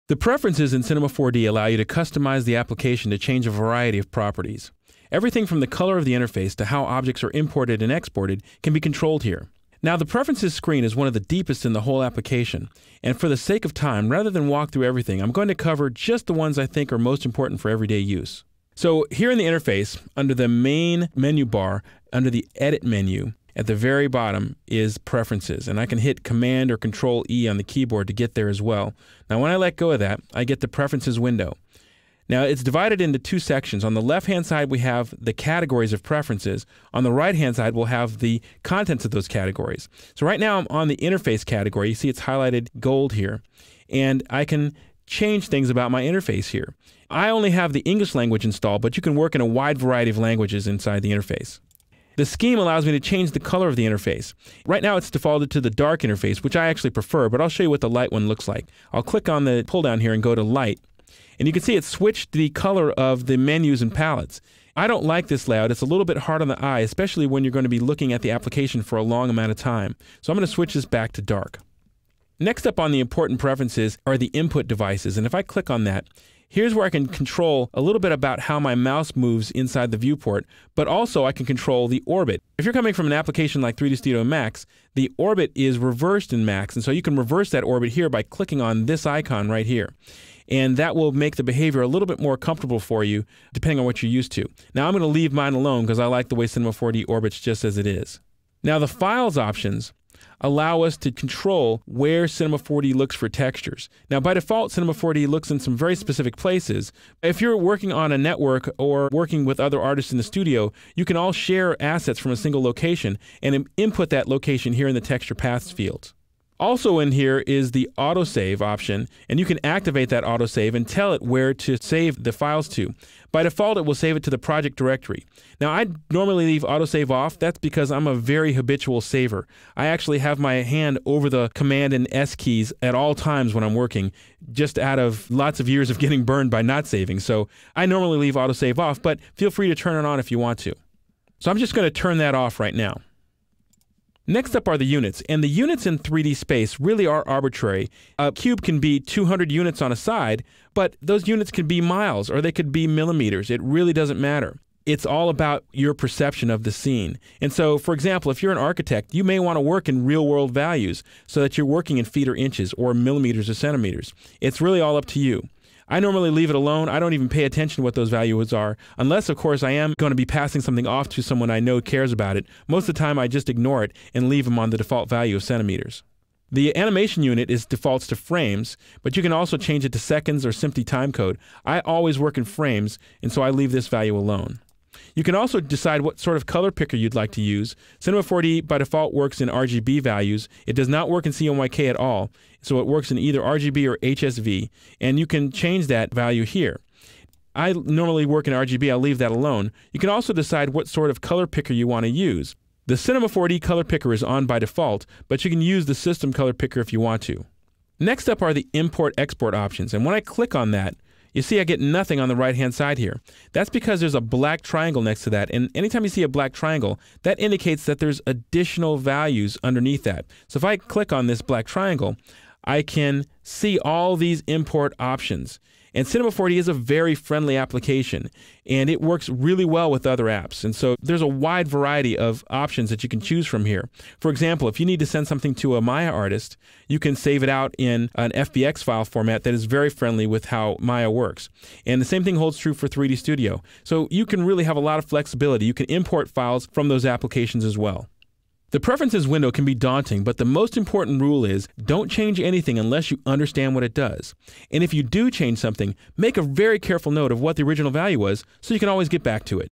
The preferences in Cinema 4D allow you to customize the application to change a variety of properties. Everything from the color of the interface to how objects are imported and exported can be controlled here. Now, the Preferences screen is one of the deepest in the whole application, and for the sake of time, rather than walk through everything, I'm going to cover just the ones I think are most important for everyday use. So here in the interface, under the main menu bar, under the Edit menu, at the very bottom is Preferences, and I can hit Command or Control E on the keyboard to get there as well. Now, when I let go of that, I get the Preferences window. Now, it's divided into two sections. On the left-hand side, we have the categories of preferences. On the right-hand side, we'll have the contents of those categories. So right now, I'm on the interface category. You see it's highlighted gold here, and I can change things about my interface here. I only have the English language installed, but you can work in a wide variety of languages inside the interface. The scheme allows me to change the color of the interface. Right now it's defaulted to the dark interface, which I actually prefer, but I'll show you what the light one looks like. I'll click on the pull down here and go to light, and you can see it switched the color of the menus and palettes. I don't like this layout. It's a little bit hard on the eye, especially when you're going to be looking at the application for a long amount of time. So I'm going to switch this back to dark. Next up on the important preferences are the input devices, and if I click on that, here's where I can control a little bit about how my mouse moves inside the viewport, but also I can control the orbit. If you're coming from an application like 3D Studio Max, the orbit is reversed in Max, and so you can reverse that orbit here by clicking on this icon right here. And that will make the behavior a little bit more comfortable for you, depending on what you're used to. Now I'm going to leave mine alone because I like the way Cinema 4D orbits just as it is. Now the Files options allow us to control where Cinema 4D looks for textures. Now, by default, Cinema 4D looks in some very specific places. If you're working on a network or working with other artists in the studio, you can all share assets from a single location and input that location here in the Texture Paths field. Also in here is the autosave option, and you can activate that autosave and tell it where to save the files to. By default, it will save it to the project directory. Now, I normally leave autosave off. That's because I'm a very habitual saver. I actually have my hand over the Command and S keys at all times when I'm working, just out of lots of years of getting burned by not saving. So I normally leave autosave off, but feel free to turn it on if you want to. So I'm just going to turn that off right now. Next up are the units, and the units in 3D space really are arbitrary. A cube can be 200 units on a side, but those units can be miles or they could be millimeters. It really doesn't matter. It's all about your perception of the scene. And so, for example, if you're an architect, you may want to work in real-world values so that you're working in feet or inches or millimeters or centimeters. It's really all up to you. I normally leave it alone. I don't even pay attention to what those values are, unless, of course, I am going to be passing something off to someone I know cares about it. Most of the time, I just ignore it and leave them on the default value of centimeters. The animation unit defaults to frames, but you can also change it to seconds or simply timecode. I always work in frames, and so I leave this value alone. You can also decide what sort of color picker you'd like to use. Cinema 4D by default works in RGB values. It does not work in CMYK at all, so it works in either RGB or HSV, and you can change that value here. I normally work in RGB. I'll leave that alone. You can also decide what sort of color picker you want to use. The Cinema 4D color picker is on by default, but you can use the system color picker if you want to. Next up are the import-export options, and when I click on that, you see I get nothing on the right-hand side here. That's because there's a black triangle next to that, and anytime you see a black triangle, that indicates that there's additional values underneath that. So if I click on this black triangle, I can see all these import options. And Cinema 4D is a very friendly application, and it works really well with other apps. And so there's a wide variety of options that you can choose from here. For example, if you need to send something to a Maya artist, you can save it out in an FBX file format that is very friendly with how Maya works. And the same thing holds true for 3D Studio. So you can really have a lot of flexibility. You can import files from those applications as well. The Preferences window can be daunting, but the most important rule is don't change anything unless you understand what it does. And if you do change something, make a very careful note of what the original value was so you can always get back to it.